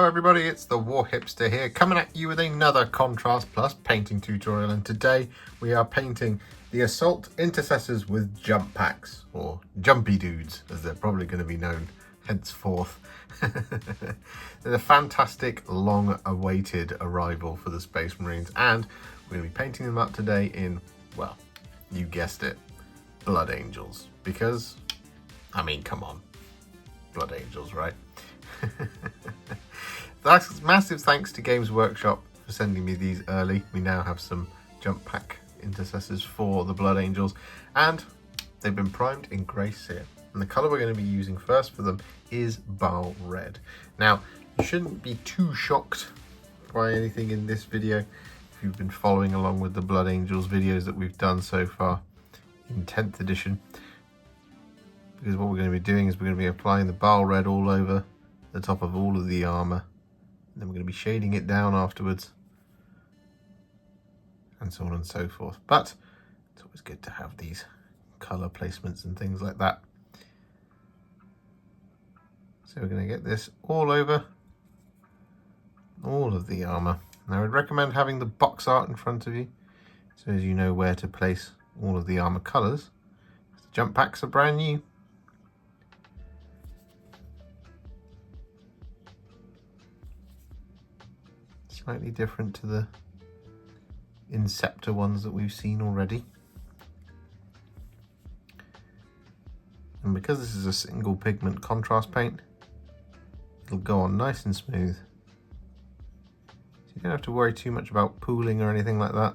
everybody, it's the Warhipster here, coming at you with another Contrast Plus painting tutorial, and today we are painting the Assault Intercessors with jump packs, or jumpy dudes as they're probably going to be known henceforth. They're a fantastic long awaited arrival for the Space Marines, and we're going to be painting them up today in, well, you guessed it, Blood Angels, because, I mean, come on, Blood Angels, right? Massive thanks to Games Workshop for sending me these early. We now have some jump pack intercessors for the Blood Angels, and they've been primed in grey Seer. And the colour we're going to be using first for them is Baal Red. Now, you shouldn't be too shocked by anything in this video if you've been following along with the Blood Angels videos that we've done so far in 10th edition. Because what we're going to be doing is we're going to be applying the Baal Red all over the top of all of the armour. And then we're going to be shading it down afterwards. And so on and so forth. But it's always good to have these colour placements and things like that. So we're going to get this all over all of the armour. Now I'd recommend having the box art in front of you, so as you know where to place all of the armour colours. The jump packs are brand new. Slightly different to the Inceptor ones that we've seen already. And because this is a single pigment contrast paint, it'll go on nice and smooth. So you don't have to worry too much about pooling or anything like that.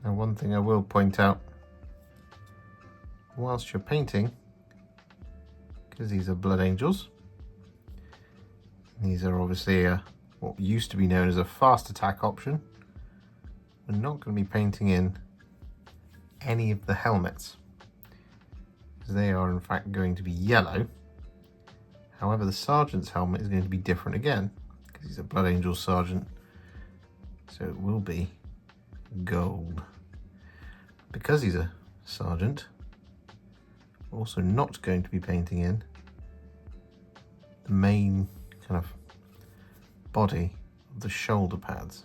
Now, one thing I will point out, whilst you're painting, because these are Blood Angels, these are obviously what used to be known as a fast attack option. We're not going to be painting in any of the helmets, because they are in fact going to be yellow. However, the Sergeant's helmet is going to be different again, because he's a Blood Angel Sergeant, so it will be gold. Because he's a sergeant, we're also not going to be painting in the main kind of body of the shoulder pads.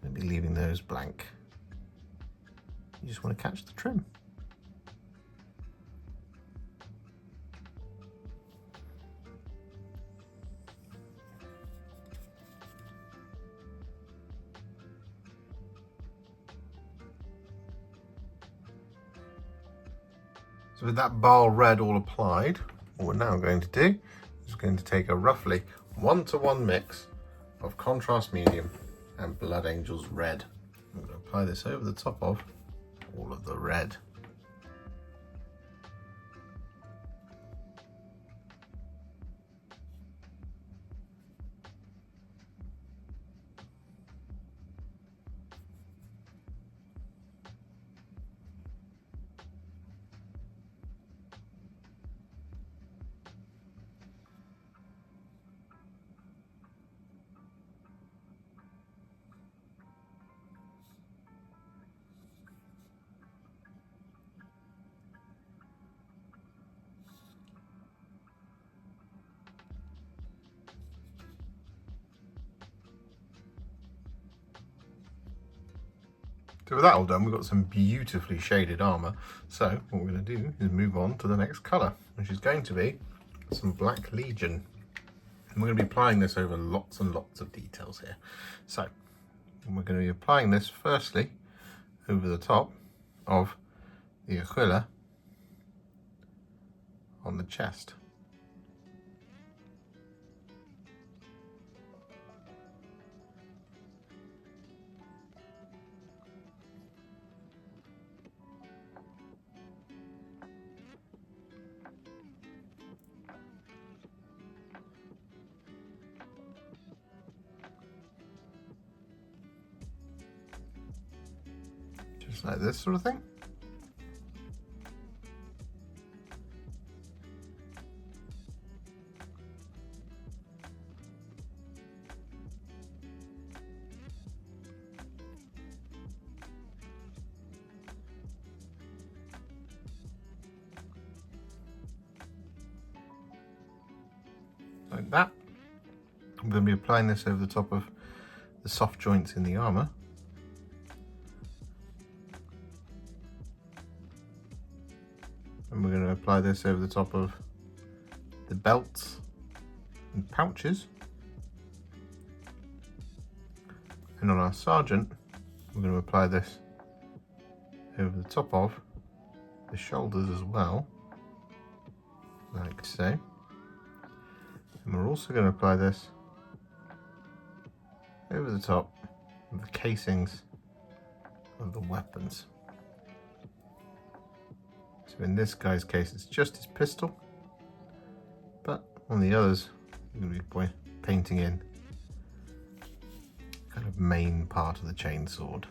I'm going to be leaving those blank. You just want to catch the trim. So with that Baal Red all applied, what we're now going to do is going to take a roughly 1-to-1 mix of Contrast Medium and Blood Angels Red. I'm going to apply this over the top of all of the red. So with that all done, we've got some beautifully shaded armour. So what we're going to do is move on to the next colour, which is going to be some Black Legion. And we're going to be applying this over lots and lots of details here. So we're going to be applying this firstly over the top of the Aquila on the chest. Just like this sort of thing. Like that. I'm going to be applying this over the top of the soft joints in the armour. And we're going to apply this over the top of the belts and pouches. And on our sergeant, we're going to apply this over the top of the shoulders as well, like so. And we're also going to apply this over the top of the casings of the weapons. So in this guy's case, it's just his pistol, but on the others, we're going to be painting in kind of main part of the chainsword.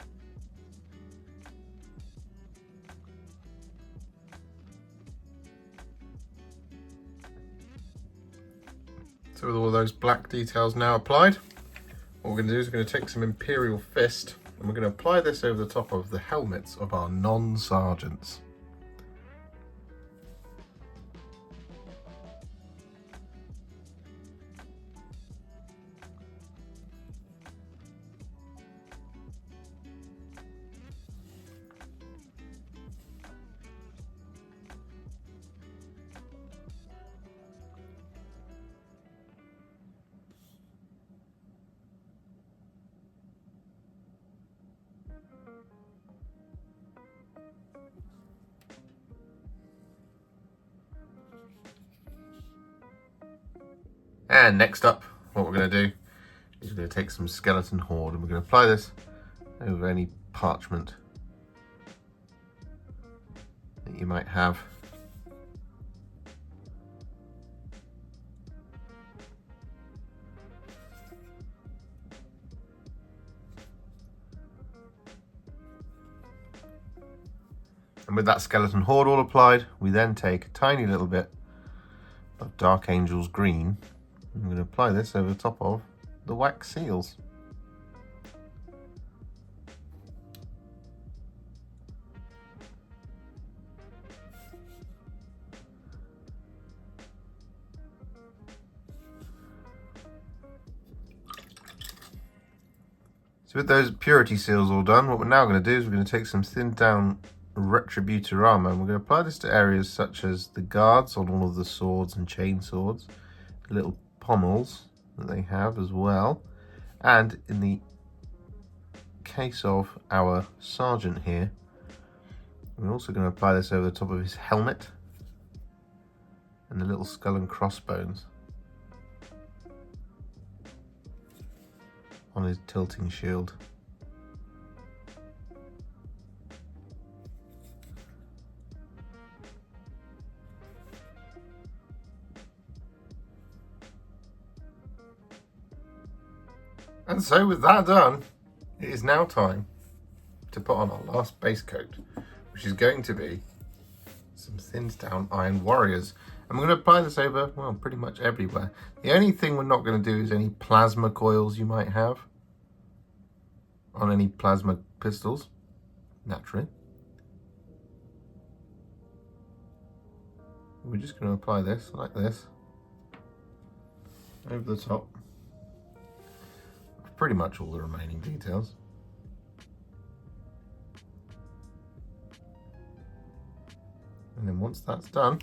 So with all those black details now applied, what we're going to do is we're going to take some Imperial Fist and we're going to apply this over the top of the helmets of our non-sergeants. And next up, what we're going to do is we're going to take some Skeleton Horde and we're going to apply this over any parchment that you might have. And with that Skeleton Horde all applied, we then take a tiny little bit of Dark Angel's Green. I'm going to apply this over the top of the wax seals. So with those purity seals all done, what we're now going to do is we're going to take some thinned down Retributor Armour and we're going to apply this to areas such as the guards on all of the swords and chain swords, the little pommels that they have as well, and in the case of our sergeant here, we're also going to apply this over the top of his helmet and the little skull and crossbones on his tilting shield. And so with that done, it is now time to put on our last base coat, which is going to be some thinned down Iron Warriors. And we're going to apply this over, well, pretty much everywhere. The only thing we're not going to do is any plasma coils you might have on any plasma pistols, naturally. We're just going to apply this like this over the top. Pretty much all the remaining details. And then once that's done,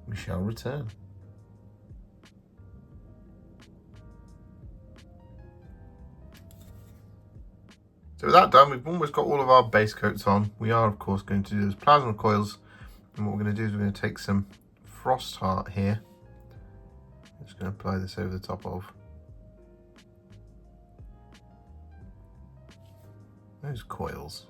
we shall return. So with that done, we've almost got all of our base coats on. We are of course going to do those plasma coils And what we're going to do is we're going to take some Frostheart here. I'm just going to apply this over the top of those coils.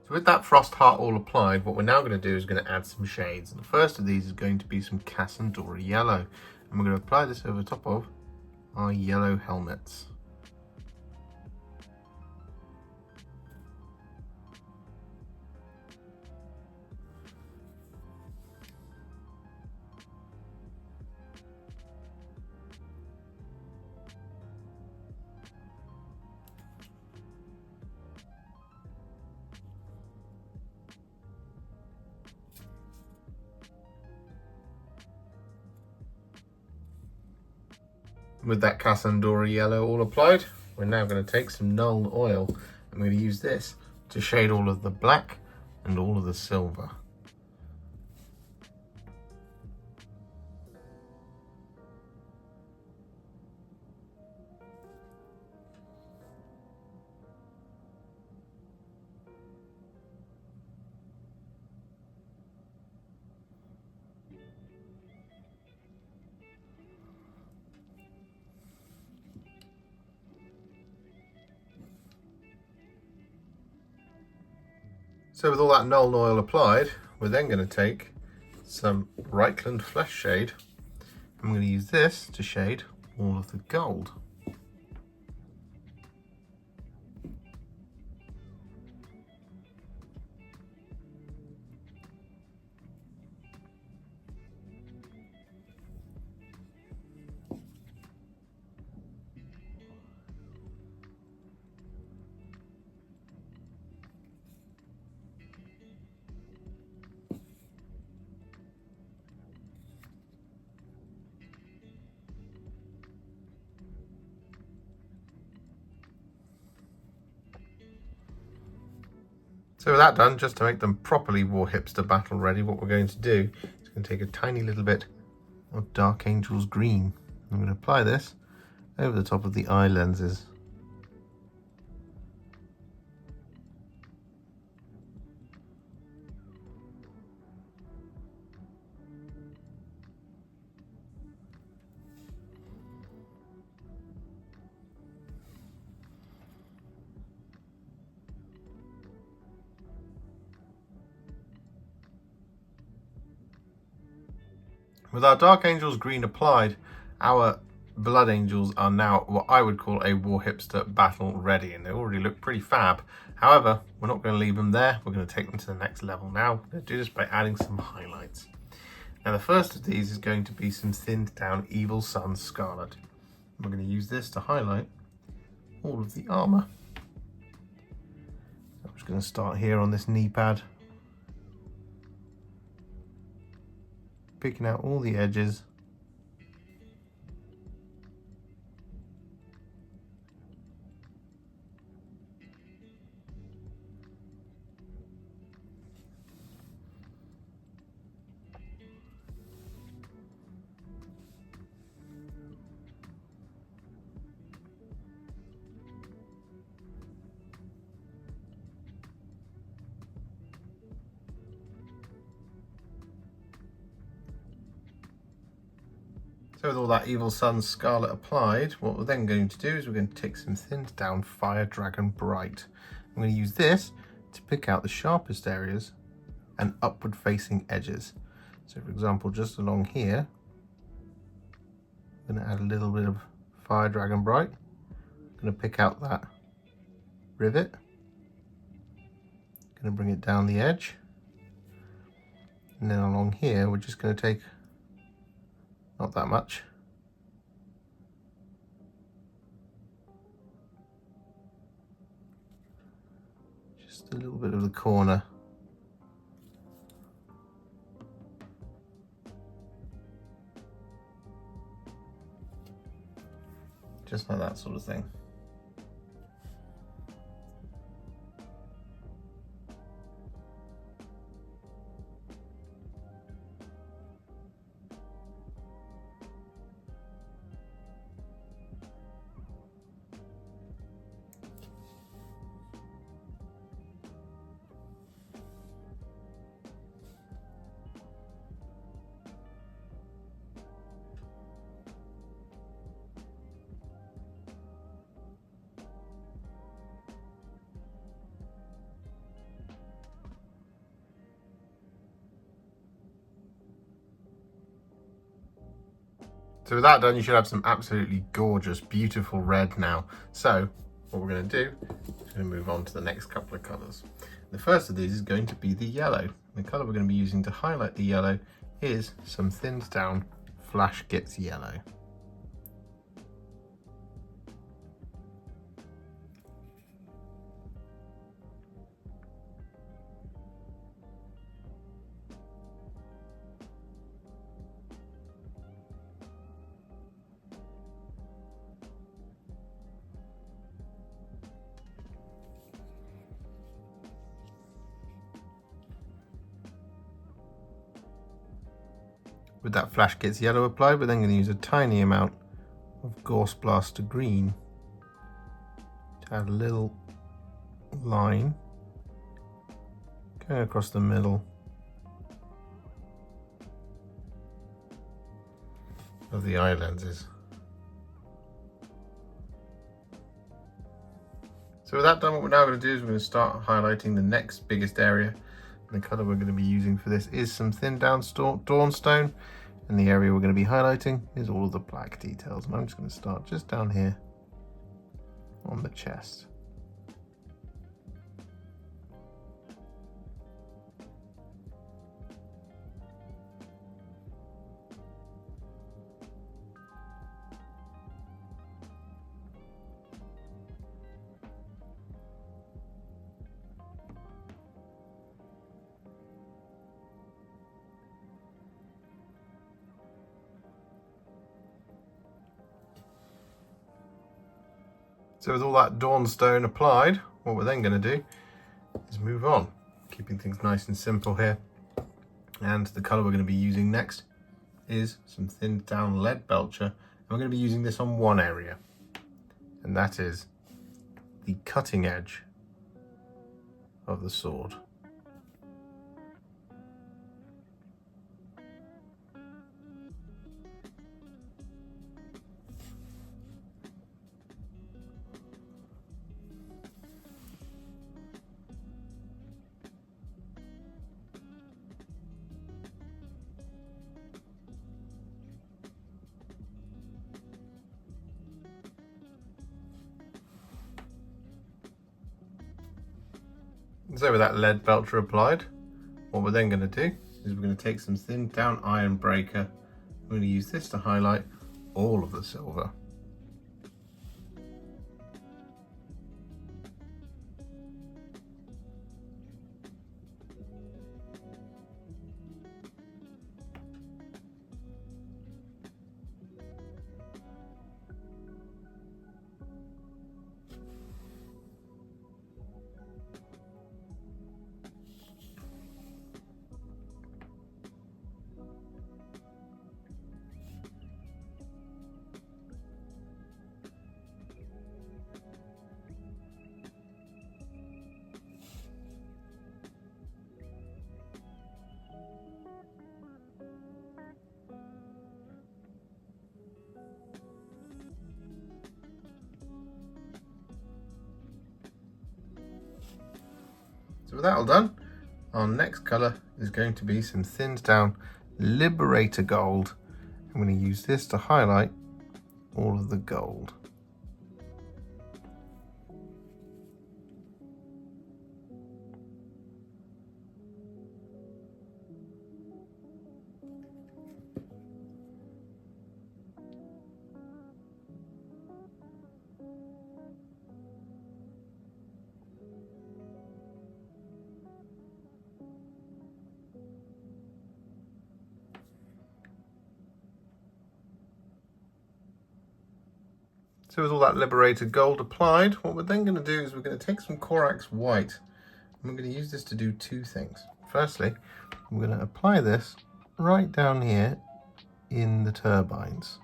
So with that Frostheart all applied, what we're now going to do is going to add some shades. And the first of these is going to be some Casandora Yellow. And we're going to apply this over the top of our yellow helmets. With that Casandora Yellow all applied, we're now going to take some Nuln Oil. I'm going to use this to shade all of the black and all of the silver. So with all that Nuln Oil applied, we're then going to take some Reikland Fleshshade. I'm going to use this to shade all of the gold. So with that done, just to make them properly Warhipster battle ready, what we're going to do is going to take a tiny little bit of Dark Angel's Green. I'm going to apply this over the top of the eye lenses. With our Dark Angel's Green applied, our Blood Angels are now what I would call a Warhipster battle ready, and they already look pretty fab. However, we're not going to leave them there. We're going to take them to the next level now. We're going to do this by adding some highlights. Now the first of these is going to be some thinned down Evil Sunz Scarlet. We're going to use this to highlight all of the armour. I'm just going to start here on this knee pad, picking out all the edges. So with all that Evil Sunz Scarlet applied, what we're then going to do is we're going to take some thinned down Fire Dragon Bright. I'm going to use this to pick out the sharpest areas and upward facing edges. So for example, just along here, I'm going to add a little bit of Fire Dragon Bright. I'm going to pick out that rivet. I'm going to bring it down the edge. And then along here, we're just going to take not that much. Just a little bit of the corner. Just like that sort of thing. So with that done, you should have some absolutely gorgeous, beautiful red now. So what we're going to do is going to move on to the next couple of colours. The first of these is going to be the yellow. The colour we're going to be using to highlight the yellow is some thinned down Flash Gitz yellow. With that Flash Gitz yellow applied, we're then going to use a tiny amount of Gauss Blaster green to add a little line going across the middle of the eye lenses. So with that done, what we're now going to do is we're going to start highlighting the next biggest area. The colour we're going to be using for this is some thinned down Dawnstone, and the area we're going to be highlighting is all of the black details. And I'm just going to start just down here on the chest. So with all that Dawnstone applied, what we're then going to do is move on, keeping things nice and simple here. And the colour we're going to be using next is some thinned down Leadbelcher. And we're going to be using this on one area, and that is the cutting edge of the sword. So with that Leadbelcher applied, what we're then going to do is we're going to take some thinned down Ironbreaker. We're going to use this to highlight all of the silver. So with that all done, our next colour is going to be some thinned down Liberator Gold. I'm going to use this to highlight all of the gold. So with all that Liberator Gold applied, what we're then going to do is we're going to take some Corax White, and we're going to use this to do two things. Firstly, we're going to apply this right down here in the turbines.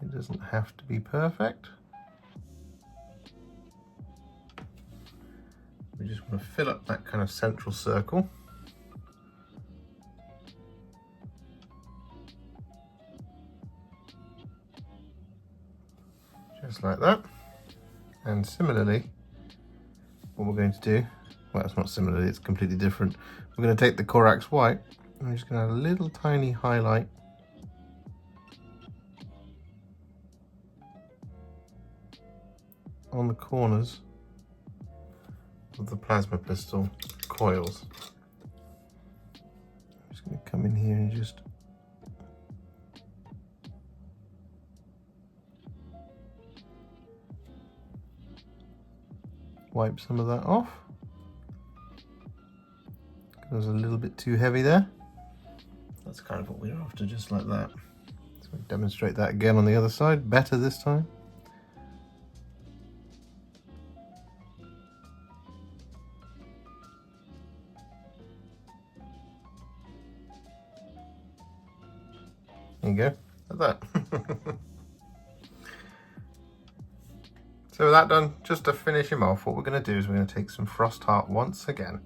It doesn't have to be perfect. We just want to fill up that kind of central circle. Just like that. And similarly, what we're going to do, well, it's not similarly, it's completely different. We're going to take the Corax White and we're just going to add a little tiny highlight on the corners of the plasma pistol coils. I'm just going to come in here and just wipe some of that off. It was a little bit too heavy there. That's kind of what we're after, just like that. So we'll demonstrate that again on the other side, better this time. There you go, like that. So with that done, just to finish him off, what we're going to do is we're going to take some Frostheart once again.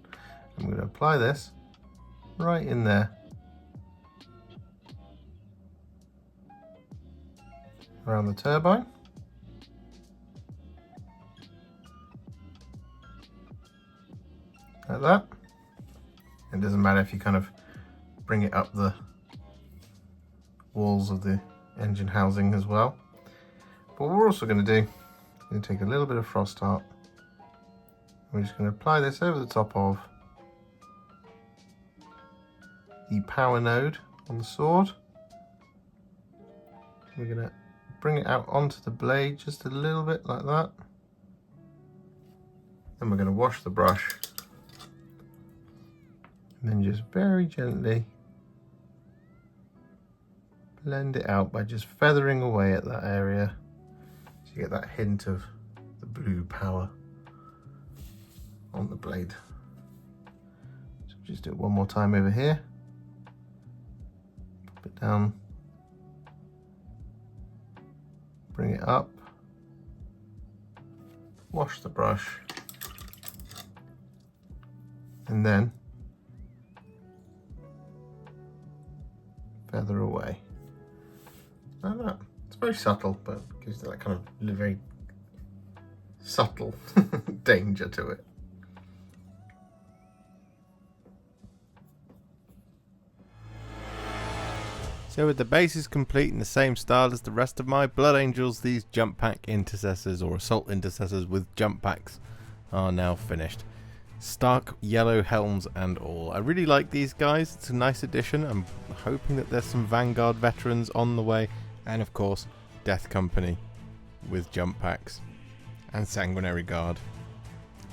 I'm going to apply this right in there, around the turbine. Like that. It doesn't matter if you kind of bring it up the walls of the engine housing as well. But what we're also going to do, we're going to take a little bit of Frostheart. We're just going to apply this over the top of the power node on the sword. We're going to bring it out onto the blade just a little bit like that. Then we're going to wash the brush and then just very gently blend it out by just feathering away at that area so you get that hint of the blue power on the blade. So just do it one more time over here. Pop it down, bring it up, wash the brush, and then feather away. Like that. It's very subtle, but gives that kind of very subtle danger to it. So with the bases complete in the same style as the rest of my Blood Angels, these jump pack intercessors or assault intercessors with jump packs are now finished. Stark yellow helms and all. I really like these guys. It's a nice addition. I'm hoping that there's some Vanguard Veterans on the way, and of course Death Company with jump packs and Sanguinary Guard.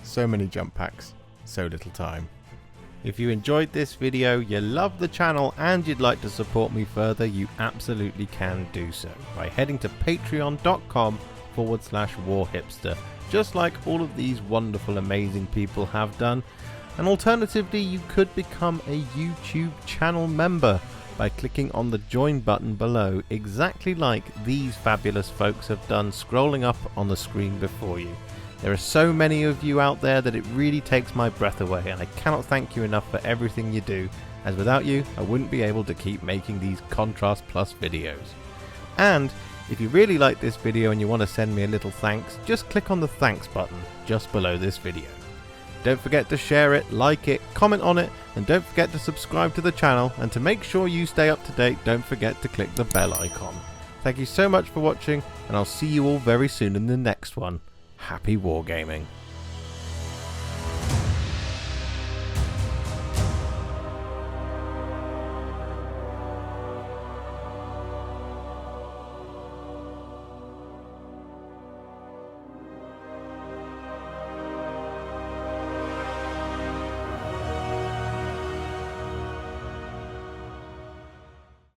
So many jump packs, so little time. If you enjoyed this video, you love the channel and you'd like to support me further, you absolutely can do so by heading to patreon.com/warhipster, just like all of these wonderful amazing people have done. And alternatively, you could become a YouTube channel member by clicking on the join button below, exactly like these fabulous folks have done, scrolling up on the screen before you. There are so many of you out there that it really takes my breath away, and I cannot thank you enough for everything you do, as without you I wouldn't be able to keep making these Contrast Plus videos. And if you really like this video and you want to send me a little thanks, just click on the thanks button just below this video. Don't forget to share it, like it, comment on it, and don't forget to subscribe to the channel, and to make sure you stay up to date, don't forget to click the bell icon. Thank you so much for watching, and I'll see you all very soon in the next one. Happy wargaming.